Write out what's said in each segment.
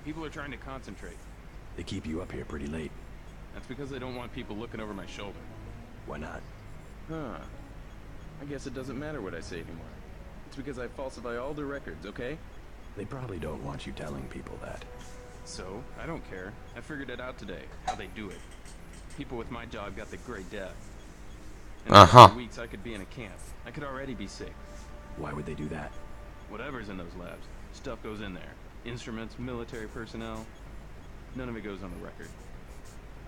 People are trying to concentrate. They keep you up here pretty late. That's because they don't want people looking over my shoulder. Why not? Huh. I guess it doesn't matter what I say anymore. It's because I falsify all the records, okay? They probably don't want you telling people that. So, I don't care. I figured it out today, how they do it. People with my job got the great death. In a couple weeks I could be in a camp. I could already be sick. Why would they do that? Whatever's in those labs, stuff goes in there. Instruments, military personnel. None of it goes on the record.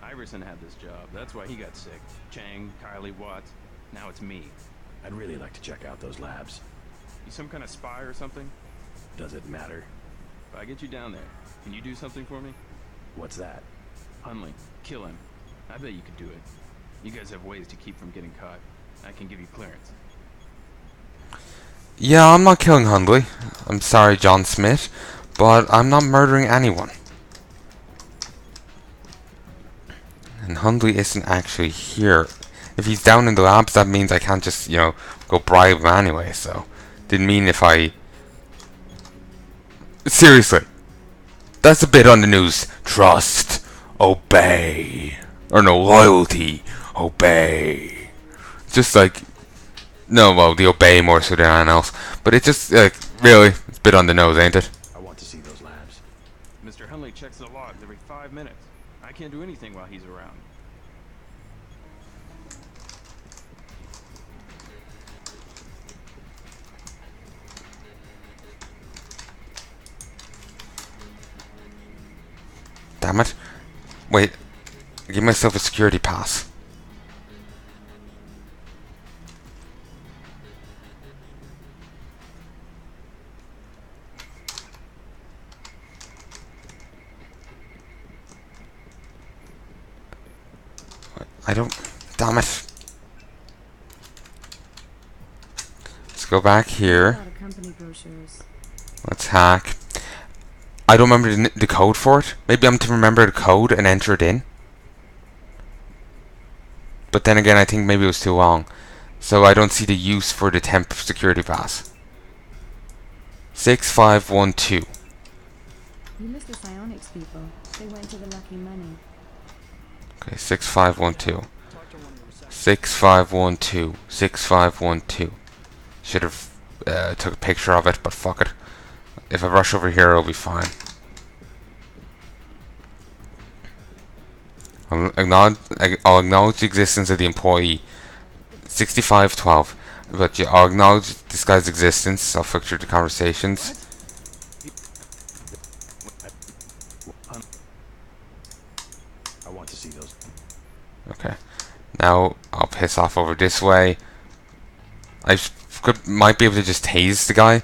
Iverson had this job, that's why he got sick. Chang, Kylie, Watts. Now it's me. I'd really like to check out those labs. You some kind of spy or something? Does it matter? If I get you down there, can you do something for me? What's that? Hunley, kill him. I bet you could do it. You guys have ways to keep from getting caught. I can give you clearance. Yeah, I'm not killing Hundley. I'm sorry, John Smith, but I'm not murdering anyone. And Hundley isn't actually here. If he's down in the labs, that means I can't just, go bribe him anyway, so... Didn't mean if I... Seriously. That's a bit on the news. Trust. Obey. Or no, loyalty. Obey. Just like... No, well, the obey more so than anything else. But it's just, really, it's a bit on the nose, ain't it? I want to see those labs. Mr. Hunley checks the logs every 5 minutes. I can't do anything while he's around. Damn it. Wait. Give myself a security pass. I don't... Damn it. Let's go back here. Let's hack. I don't remember the code for it. Maybe I'm to remember the code and enter it in. But then again, I think maybe it was too long. So I don't see the use for the temp security pass. 6512. You missed the psionics people. They went to the Lucky Money. Okay, 6512. 6512. 6512. Should have took a picture of it, but fuck it. If I rush over here, it'll be fine. I'll acknowledge the existence of the employee. 6512. But yeah, I'll acknowledge this guy's existence. I'll filter the conversations. I want to see those. Okay. Now I'll piss off over this way. Might be able to just tase the guy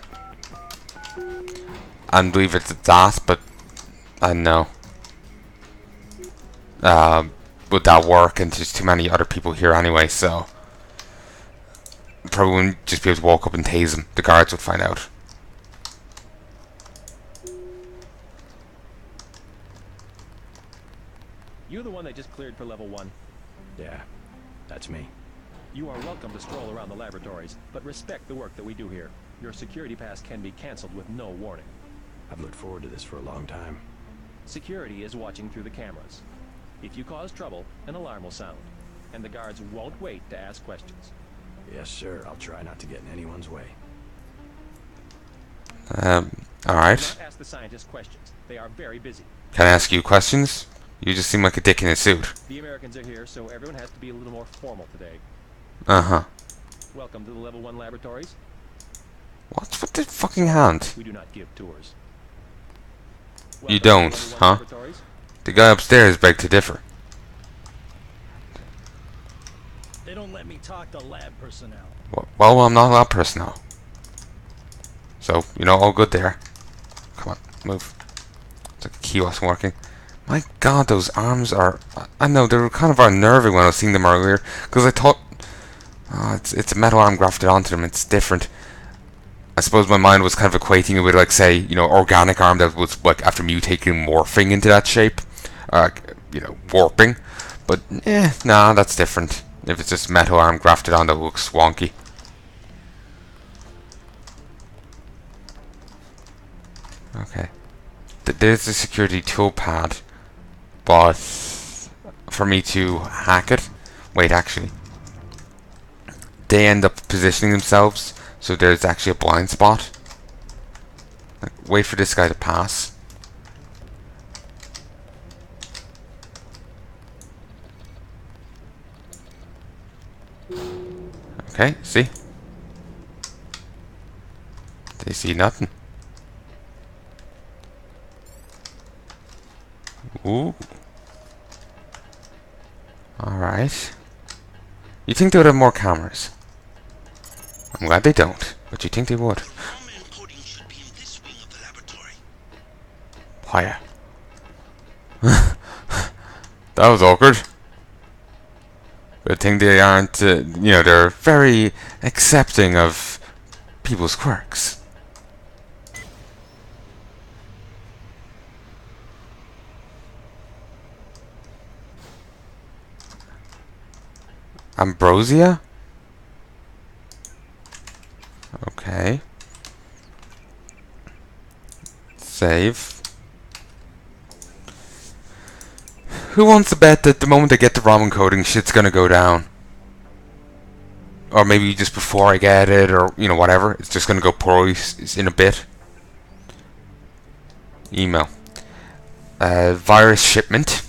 and leave it at that, but I don't know. Would that work? And there's too many other people here anyway, so probably wouldn't just be able to walk up and tase him. The guards would find out. You're the one they just cleared for level 1. Yeah, that's me. You are welcome to stroll around the laboratories, but respect the work that we do here. Your security pass can be cancelled with no warning. I've looked forward to this for a long time. Security is watching through the cameras. If you cause trouble, an alarm will sound, and the guards won't wait to ask questions. Yes, sir. I'll try not to get in anyone's way. Alright. Do not ask the scientists questions. They are very busy. Can I ask you questions? You just seem like a dick in a suit. The Americans are here, so everyone has to be a little more formal today. Uh-huh. Welcome to the level 1 laboratories. What's with the fucking hand? We do not give tours. You don't, huh? The guy upstairs begged to differ. They don't let me talk to lab personnel. Well, I'm not lab personnel. So, all good there. Come on, move. It's like the key wasn't working. My god, those arms are... I know, they were kind of unnerving when I was seeing them earlier. Because I thought... Oh, it's a metal arm grafted onto them, it's different. I suppose my mind was kind of equating it with, like, say, organic arm that was, like, after mutating, morphing into that shape. Warping. But, nah, that's different. If it's just metal arm grafted on, that looks wonky. Okay. there's the security toolpad, but for me to hack it, wait, actually, they end up positioning themselves so there's actually a blind spot. Like, wait for this guy to pass. Okay, see? They see nothing. Ooh. Alright. You think they would have more cameras? I'm glad they don't, but you think they would. Hiya. That was awkward. Good thing they aren't, you know, they're very accepting of people's quirks. Ambrosia? Okay. Save. Who wants to bet that the moment I get the ROM encoding, shit's gonna go down? Or maybe just before I get it, or, you know, whatever. It's just gonna go poorly in a bit. Email. Virus shipment.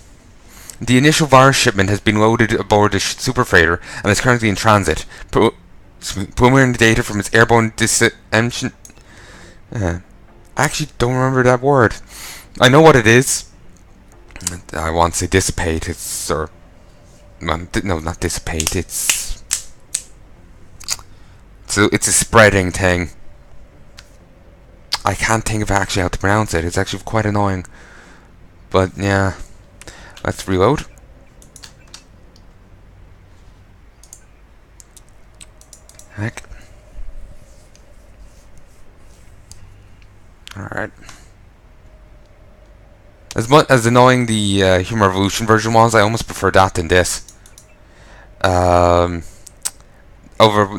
The initial virus shipment has been loaded aboard the super freighter and is currently in transit. Premiering the data from its airborne dissemination. I actually don't remember that word. I know what it is. I want to say dissipate. It's or no, not dissipate. It's a spreading thing. I can't think of actually how to pronounce it. It's actually quite annoying. But yeah, let's reload. Heck. Alright. As much as annoying the Human Revolution version was, I almost prefer that than this. Over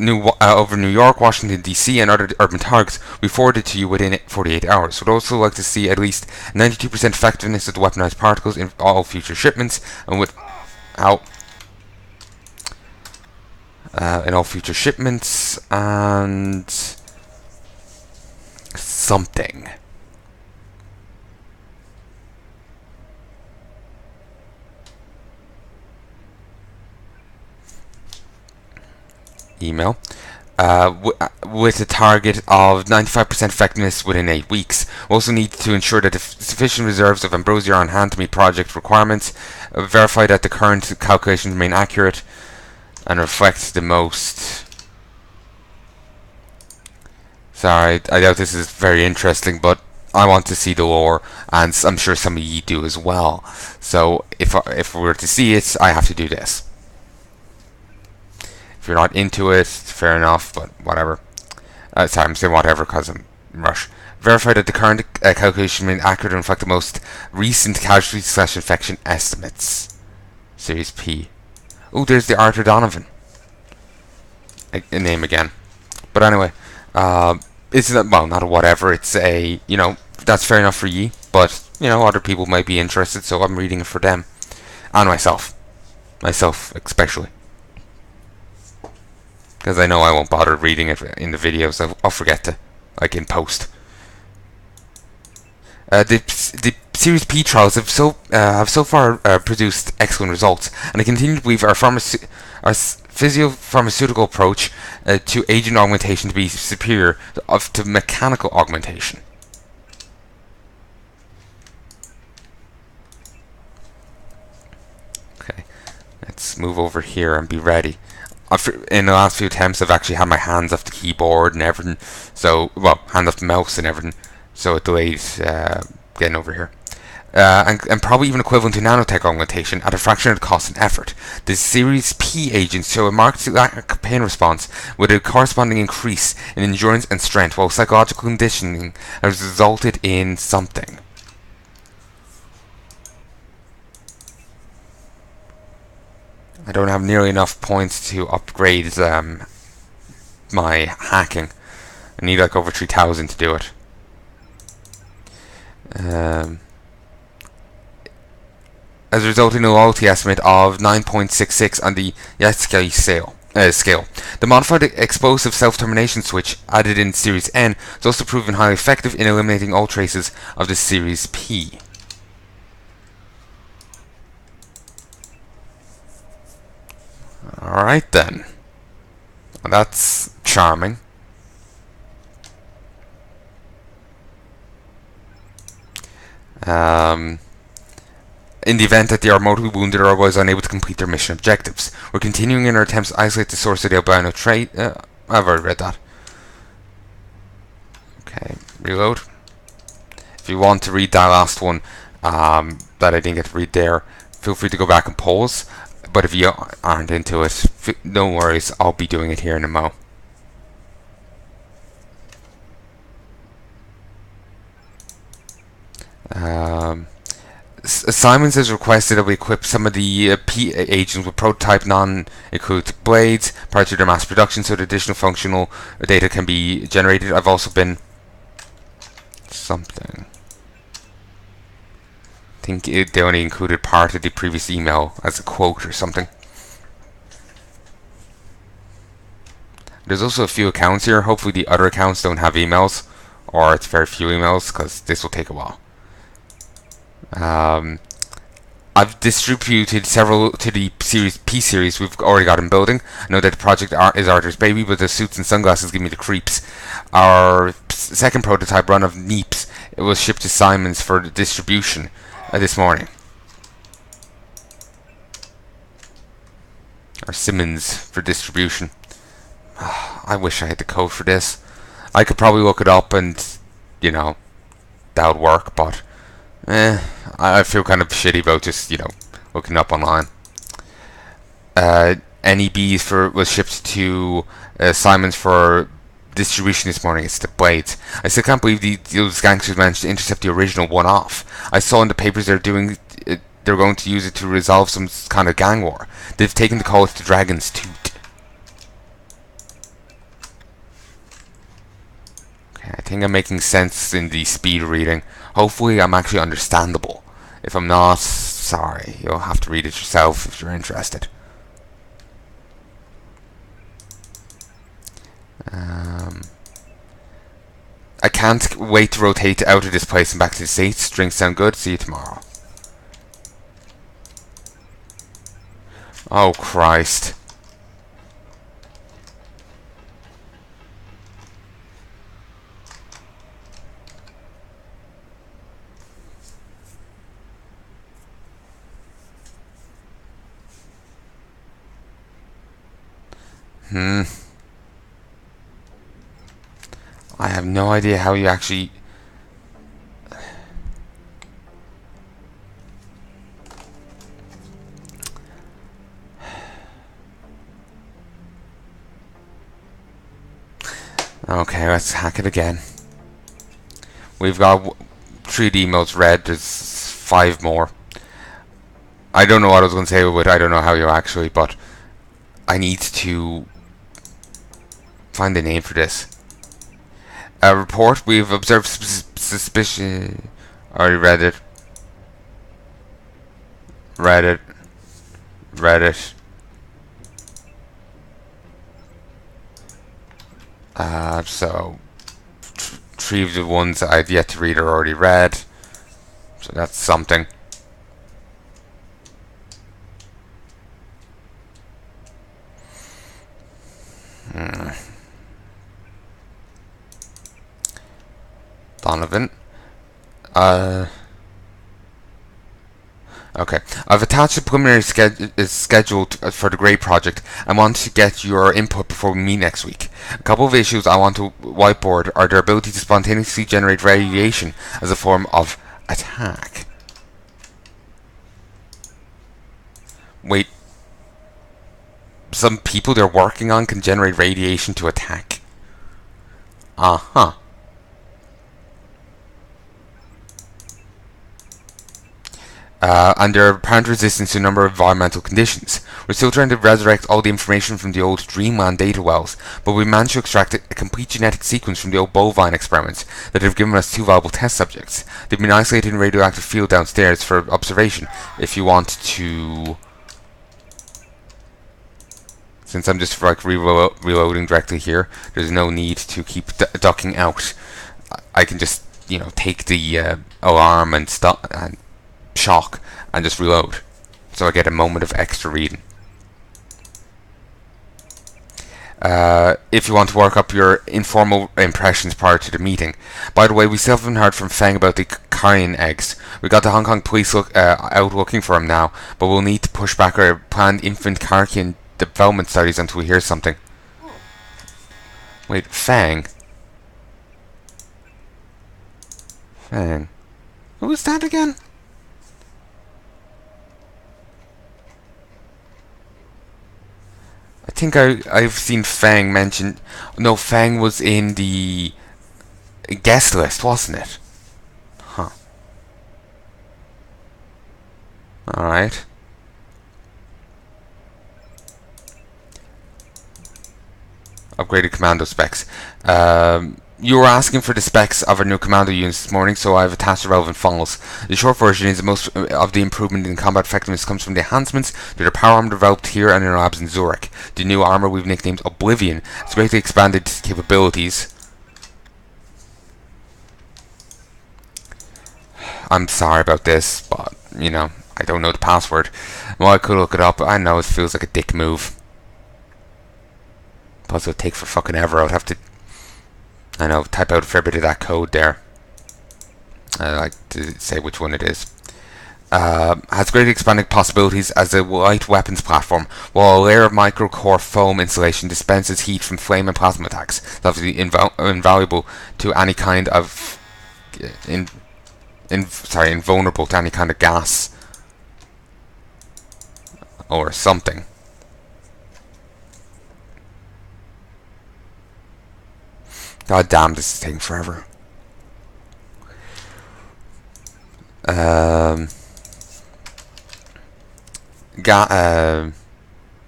New York, Washington D.C., and other urban targets, we forwarded to you within 48 hours. We'd also like to see at least 92% effectiveness of the weaponized particles in all future shipments, and in all future shipments, and something. Email. With a target of 95% effectiveness within 8 weeks. We also need to ensure that sufficient reserves of ambrosia are on hand to meet project requirements. Verify that the current calculations remain accurate and reflect the most. Sorry, I doubt this is very interesting, but I want to see the lore, and I'm sure some of you do as well. So if we were to see it, I have to do this. If you're not into it, fair enough, but whatever. Sorry, I'm saying whatever because I'm in rush. Verify that the current calculation remain accurate and reflect the most recent casualty/infection estimates. Series P. Oh, there's the Arthur Donovan. A name again. But anyway, it's not a whatever. It's a, you know, that's fair enough for ye, but you know, other people might be interested, so I'm reading it for them and myself especially. Because I know I won't bother reading it in the videos. I'll forget to, like, in post. The Series P trials have so far produced excellent results, and I continue to believe our physiopharmaceutical approach to agent augmentation to be superior to mechanical augmentation. Okay, let's move over here and be ready. In the last few attempts, I've actually had my hands off the keyboard and everything, so, well, hand off the mouse and everything, so it delayed getting over here. And probably even equivalent to nanotech augmentation at a fraction of the cost and effort. The Series P agents show a marked lack of pain response with a corresponding increase in endurance and strength, while psychological conditioning has resulted in something. I don't have nearly enough points to upgrade my hacking. I need like over 3,000 to do it. as a result in a loyalty estimate of 9.66 on the Yatsky scale. The modified explosive self-termination switch added in Series N is also proven highly effective in eliminating all traces of the Series P. Alright then. Well, that's charming. In the event that they are mortally wounded or otherwise unable to complete their mission objectives, we're continuing in our attempts to isolate the source of the albino trait. I've already read that. Okay, reload. If you want to read that last one that I didn't get to read there, feel free to go back and pause. But if you aren't into it, no worries, I'll be doing it here in a mo. Simons has requested that we equip some of the P agents with prototype non-acoustic blades prior to their mass production so that additional functional data can be generated. I've also been... something. I think they only included part of the previous email as a quote or something. There's also a few accounts here. Hopefully the other accounts don't have emails, or it's very few emails, because this will take a while. I've distributed several to the P series we've already got in building. I know that the project is Arthur's baby, but the suits and sunglasses give me the creeps. Our second prototype run of Neeps, it was shipped to Simons for distribution this morning. Or Simmons for distribution. I wish I had the code for this. I could probably look it up and, you know, that would work, but I feel kind of shitty about just, you know, looking up online. NEBs was shipped to Simons for distribution this morning. It's the blades. I still can't believe those gangsters managed to intercept the original one-off. I saw in the papers they're going to use it to resolve some kind of gang war. They've taken the call to Dragon's Tooth. Okay, I think I'm making sense in the speed reading. Hopefully I'm actually understandable. If I'm not, sorry, you'll have to read it yourself if you're interested. I can't wait to rotate out of this place and back to the States. Drinks sound good. See you tomorrow. Oh, Christ. I have no idea how you actually... Okay, let's hack it again. We've got 3 emails read. There's 5 more. I don't know what I was going to say, but I don't know how you actually, but I need to find the name for this. A report. We've observed suspicion. Already read it. Reddit. So 3 of the ones that I've yet to read are already read. So that's something. Donovan. Okay. I've attached a preliminary schedule for the Grey project. I want to get your input before we meet next week. A couple of issues I want to whiteboard are their ability to spontaneously generate radiation as a form of attack. Wait. Some people they're working on can generate radiation to attack. Uh-huh. and their apparent resistance to a number of environmental conditions. We're still trying to resurrect all the information from the old Dreamland data wells, but we managed to extract a complete genetic sequence from the old bovine experiments that have given us 2 valuable test subjects. They've been isolated in a radioactive field downstairs for observation. If you want to... Since I'm just like reloading directly here, there's no need to keep ducking out. I can just, you know, take the alarm and stop and shock and just reload, so I get a moment of extra reading. If you want to work up your informal impressions prior to the meeting. By the way, we still haven't heard from Feng about the carrion eggs. We got the Hong Kong police out looking for him now, but we'll need to push back our planned infant carrion development studies until we hear something. Wait, Feng? Feng? Who was that again? I think I've seen Feng mentioned. No, Feng was in the guest list, wasn't it? Huh. Alright. Upgraded commando specs. You were asking for the specs of our new commando units this morning, so I've attached the relevant files. The short version is that most of the improvement in combat effectiveness comes from the enhancements to the power armor developed here and in our labs in Zurich. The new armor we've nicknamed Oblivion has greatly expanded capabilities. I'm sorry about this, but, you know, I don't know the password. Well, I could look it up, but I know it feels like a dick move. Plus, it would take for fucking ever. I would have to, I know, type out a fair bit of that code there. I like to say which one it is. Has greatly expanded possibilities as a light weapons platform, while a layer of micro-core foam insulation dispenses heat from flame and plasma attacks. It's obviously invaluable to any kind of... invulnerable to any kind of gas. Or something. God damn, this is taking forever.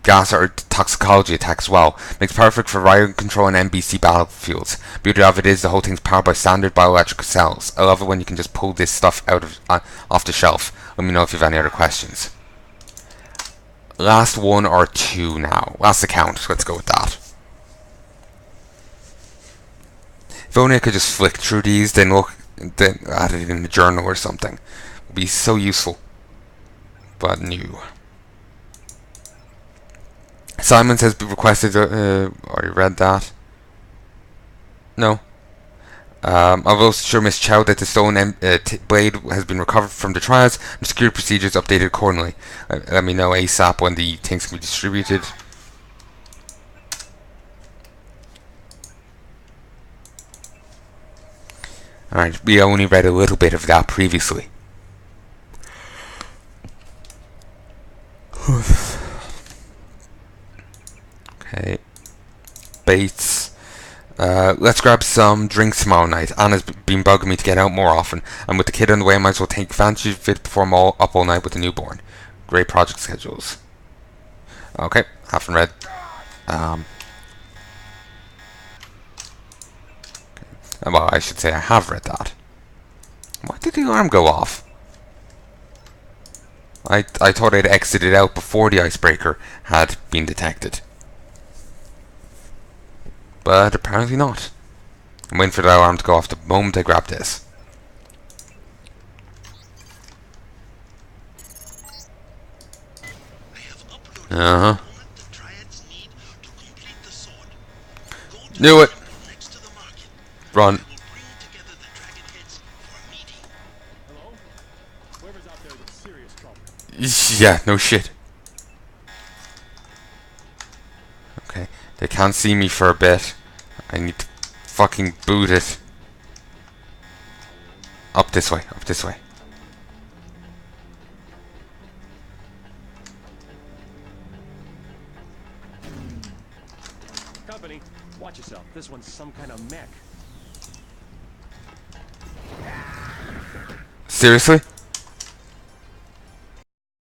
Gas or toxicology attack as well. Makes perfect for riot control and NBC battlefields. Beauty of it is the whole thing's powered by standard bioelectrical cells. I love it when you can just pull this stuff out of off the shelf. Let me know if you have any other questions. Last 1 or 2 now. Last account. Let's go with that. If only I could just flick through these, then look at it in the journal or something. It would be so useful. But new. Simons has requested. Already read that. No. I've also sure Miss Chow that the stolen blade has been recovered from the trials and security procedures updated accordingly. Let me know ASAP when the things can be distributed. Alright, we only read a little bit of that previously. Okay. Bates. Let's grab some drinks tomorrow night. Anna's been bugging me to get out more often, and with the kid on the way I might as well take advantage of it before I'm up all night with the newborn. Great project schedules. Okay, haven't read. Well, I should say I have read that. Why did the alarm go off? I thought I'd exited out before the icebreaker had been detected. But apparently not. I'm waiting for the alarm to go off the moment I grab this. Uh-huh. Knew it! Run. Hello? Whoever's out there is in serious trouble. Yeah, no shit. Okay, they can't see me for a bit. I need to fucking boot it. Up this way, up this way. Company, watch yourself. This one's some kind of mech. Seriously?